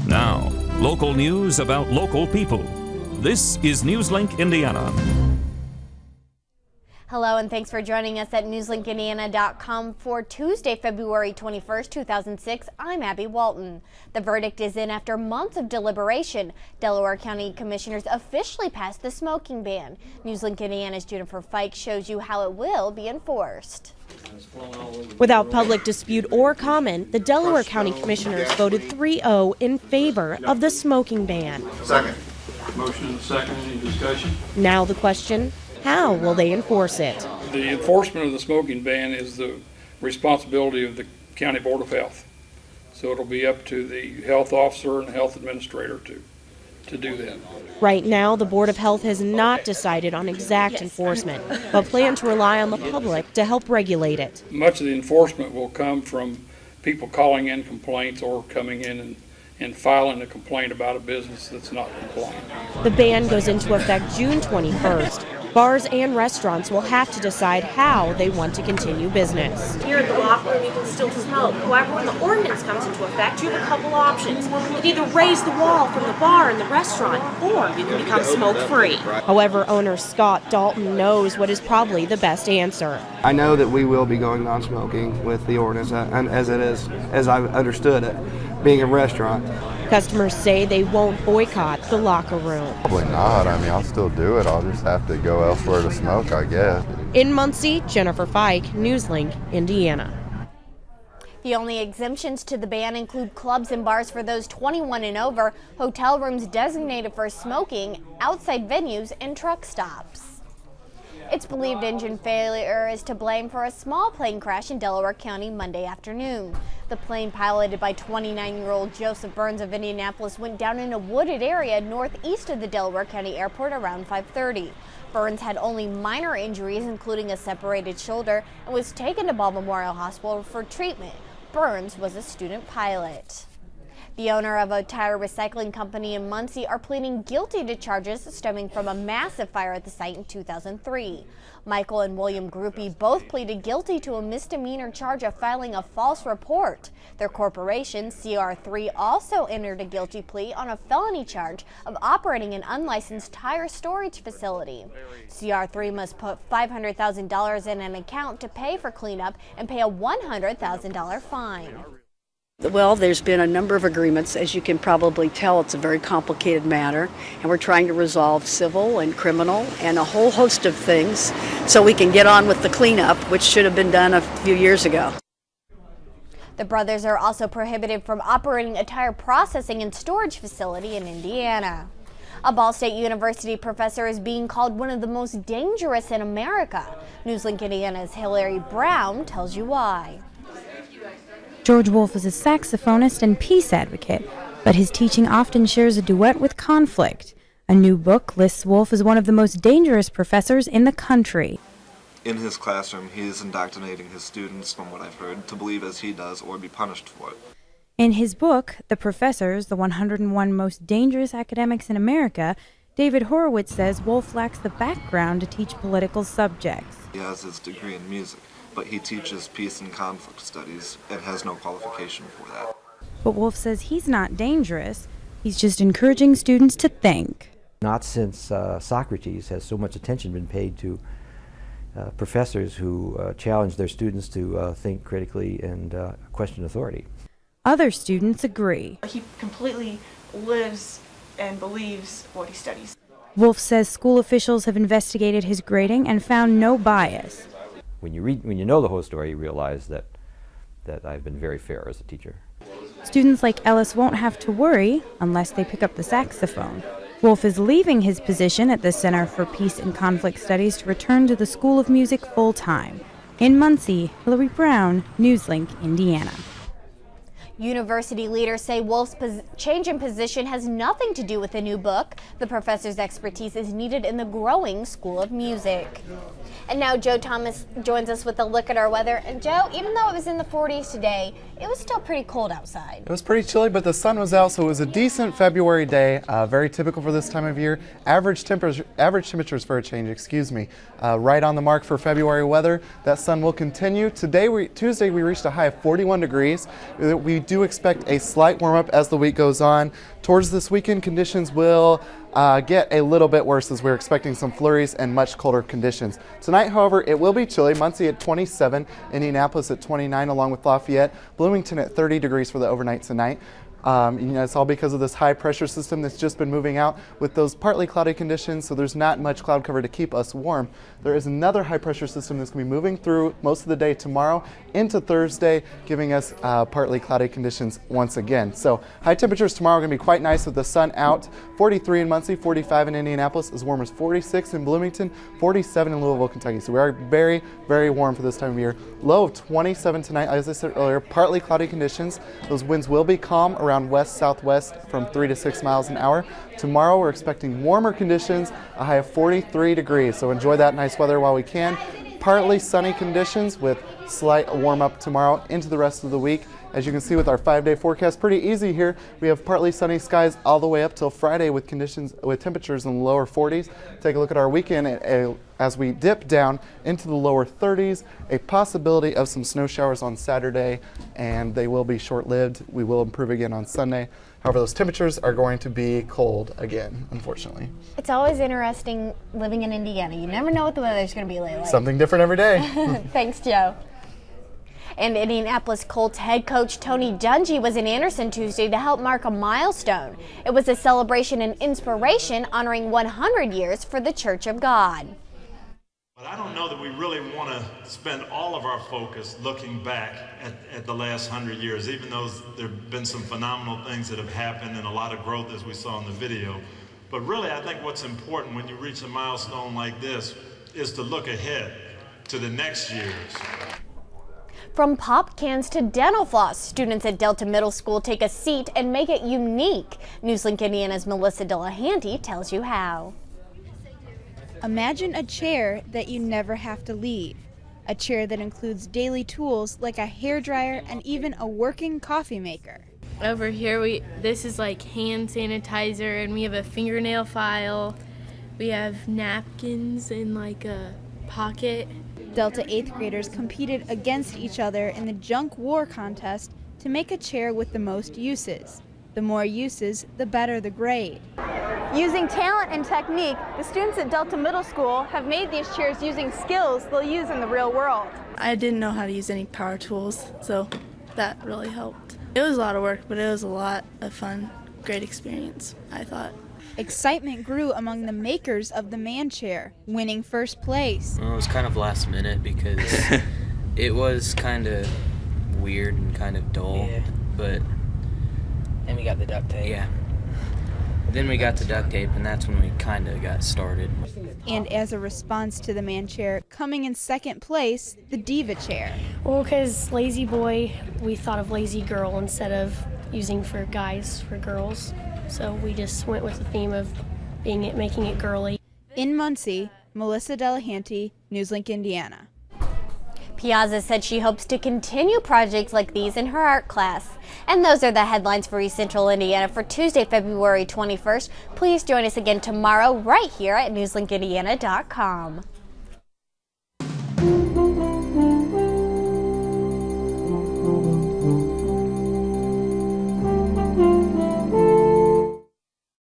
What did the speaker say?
Now, local news about local people. This is Newslink Indiana. Hello and thanks for joining us at newslinkindiana.com for Tuesday, February 21st, 2006. I'm Abby Walton. The verdict is in after months of deliberation. Delaware County commissioners officially passed the smoking ban. Newslink Indiana's Jennifer Fike shows you how it will be enforced. Without public dispute or comment, the Delaware County commissioners voted 3-0 in favor of the smoking ban. Second. Motion and a second. Any discussion? Now the question, how will they enforce it? The enforcement of the smoking ban is the responsibility of the County Board of Health. So it'll be up to the health officer and the health administrator to do that. Right now, the Board of Health has not decided on exact enforcement, but plan to rely on the public to help regulate it. Much of the enforcement will come from people calling in complaints or coming in and filing a complaint about a business that's not complying. The ban goes into effect June 21st. Bars and restaurants will have to decide how they want to continue business. Here at the locker room, you can still smoke. However, when the ordinance comes into effect, you have a couple options. You can either raise the wall from the bar and the restaurant, or you can become smoke-free. However, owner Scott Dalton knows what is probably the best answer. I know that we will be going non-smoking with the ordinance, and as it is, as I've understood it, being a restaurant. Customers say they won't boycott the locker room. Probably not. I mean, I'll still do it. I'll just have to go elsewhere to smoke, I guess. In Muncie, Jennifer Fike, Newslink, Indiana. The only exemptions to the ban include clubs and bars for those 21 and over, hotel rooms designated for smoking, outside venues, and truck stops. It's believed engine failure is to blame for a small plane crash in Delaware County Monday afternoon. The plane, piloted by 29-year-old Joseph Burns of Indianapolis, went down in a wooded area northeast of the Delaware County Airport around 5:30. Burns had only minor injuries, including a separated shoulder, and was taken to Ball Memorial Hospital for treatment. Burns was a student pilot. The owner of a tire recycling company in Muncie are pleading guilty to charges stemming from a massive fire at the site in 2003. Michael and William Gruppe both pleaded guilty to a misdemeanor charge of filing a false report. Their corporation, CR3, also entered a guilty plea on a felony charge of operating an unlicensed tire storage facility. CR3 must put $500,000 in an account to pay for cleanup and pay a $100,000 fine. Well, there's been a number of agreements. As you can probably tell, it's a very complicated matter, and we're trying to resolve civil and criminal and a whole host of things so we can get on with the cleanup, which should have been done a few years ago. The brothers are also prohibited from operating a tire processing and storage facility in Indiana. A Ball State University professor is being called one of the most dangerous in America. Newslink Indiana's Hillary Brown tells you why. George Wolfe is a saxophonist and peace advocate, but his teaching often shares a duet with conflict. A new book lists Wolfe as one of the most dangerous professors in the country. In his classroom, he is indoctrinating his students, from what I've heard, to believe as he does or be punished for it. In his book, The Professors, the 101 Most Dangerous Academics in America, David Horowitz says Wolfe lacks the background to teach political subjects. He has his degree in music, but he teaches peace and conflict studies and has no qualification for that. But Wolfe says he's not dangerous. He's just encouraging students to think. Not since Socrates has so much attention been paid to professors who challenge their students to think critically and question authority. Other students agree. He completely lives and believes what he studies. Wolfe says school officials have investigated his grading and found no bias. When you know the whole story, you realize that I've been very fair as a teacher. Students like Ellis won't have to worry unless they pick up the saxophone. Wolfe is leaving his position at the Center for Peace and Conflict Studies to return to the School of Music full-time. In Muncie, Hillary Brown, Newslink, Indiana. University leaders say Wolfe's change in position has nothing to do with the new book. The professor's expertise is needed in the growing School of Music. And now Joe Thomas joins us with a look at our weather. And Joe, even though it was in the 40s today, it was still pretty cold outside. It was pretty chilly, but the sun was out, so it was a decent February day. Very typical for this time of year. Average temperatures for a change, right on the mark for February weather. That sun will continue. Tuesday, we reached a high of 41 degrees. We do expect a slight warm-up as the week goes on. Towards this weekend, conditions will get a little bit worse as we're expecting some flurries and much colder conditions. Tonight, however, it will be chilly. Muncie at 27, Indianapolis at 29, along with Lafayette. Bloomington at 30 degrees for the overnight tonight. It's all because of this high pressure system that's just been moving out with those partly cloudy conditions, so there's not much cloud cover to keep us warm. There is another high pressure system that's going to be moving through most of the day tomorrow into Thursday, giving us partly cloudy conditions once again. So high temperatures tomorrow are going to be quite nice with the sun out. 43 in Muncie, 45 in Indianapolis, as warm as 46 in Bloomington, 47 in Louisville, Kentucky. So we are very, very warm for this time of year. Low of 27 tonight, as I said earlier, partly cloudy conditions. Those winds will be calm around west-southwest from 3 to 6 miles an hour. Tomorrow we're expecting warmer conditions, a high of 43 degrees. So enjoy that nice weather while we can. Partly sunny conditions with slight warm up tomorrow into the rest of the week. As you can see with our 5-day forecast, pretty easy here. We have partly sunny skies all the way up till Friday with temperatures in the lower 40s. Take a look at our weekend as we dip down into the lower 30s. A possibility of some snow showers on Saturday, and they will be short-lived. We will improve again on Sunday. However, those temperatures are going to be cold again, unfortunately. It's always interesting living in Indiana. You never know what the weather's going to be like. Something different every day. Thanks, Joe. And Indianapolis Colts head coach Tony Dungy was in Anderson Tuesday to help mark a milestone. It was a celebration and inspiration honoring 100 years for the Church of God. But I don't know that we really want to spend all of our focus looking back at the last 100 years, even though there have been some phenomenal things that have happened and a lot of growth as we saw in the video. But really, I think what's important when you reach a milestone like this is to look ahead to the next years. From pop cans to dental floss, students at Delta Middle School take a seat and make it unique. Newslink Indiana's Melissa Delahanty tells you how. Imagine a chair that you never have to leave. A chair that includes daily tools like a hairdryer and even a working coffee maker. Over here, this is like hand sanitizer, and we have a fingernail file. We have napkins in like a pocket. Delta 8th graders competed against each other in the junk war contest to make a chair with the most uses. The more uses, the better the grade. Using talent and technique, the students at Delta Middle School have made these chairs using skills they'll use in the real world. I didn't know how to use any power tools, so that really helped. It was a lot of work, but it was a lot of fun. Great experience, I thought. Excitement grew among the makers of the man chair, winning first place. Well, it was kind of last minute because it was kind of weird and kind of dull, but... And we got the duct tape. Yeah. Then we got the duct tape, and that's when we kind of got started. And as a response to the man chair, coming in second place, the diva chair. Well, because lazy boy, we thought of lazy girl instead of using for guys for girls. So we just went with the theme of making it girly. In Muncie, Melissa Delahanty, Newslink, Indiana. Piazza said she hopes to continue projects like these in her art class. And those are the headlines for East Central Indiana for Tuesday, February 21st. Please join us again tomorrow right here at newslinkindiana.com.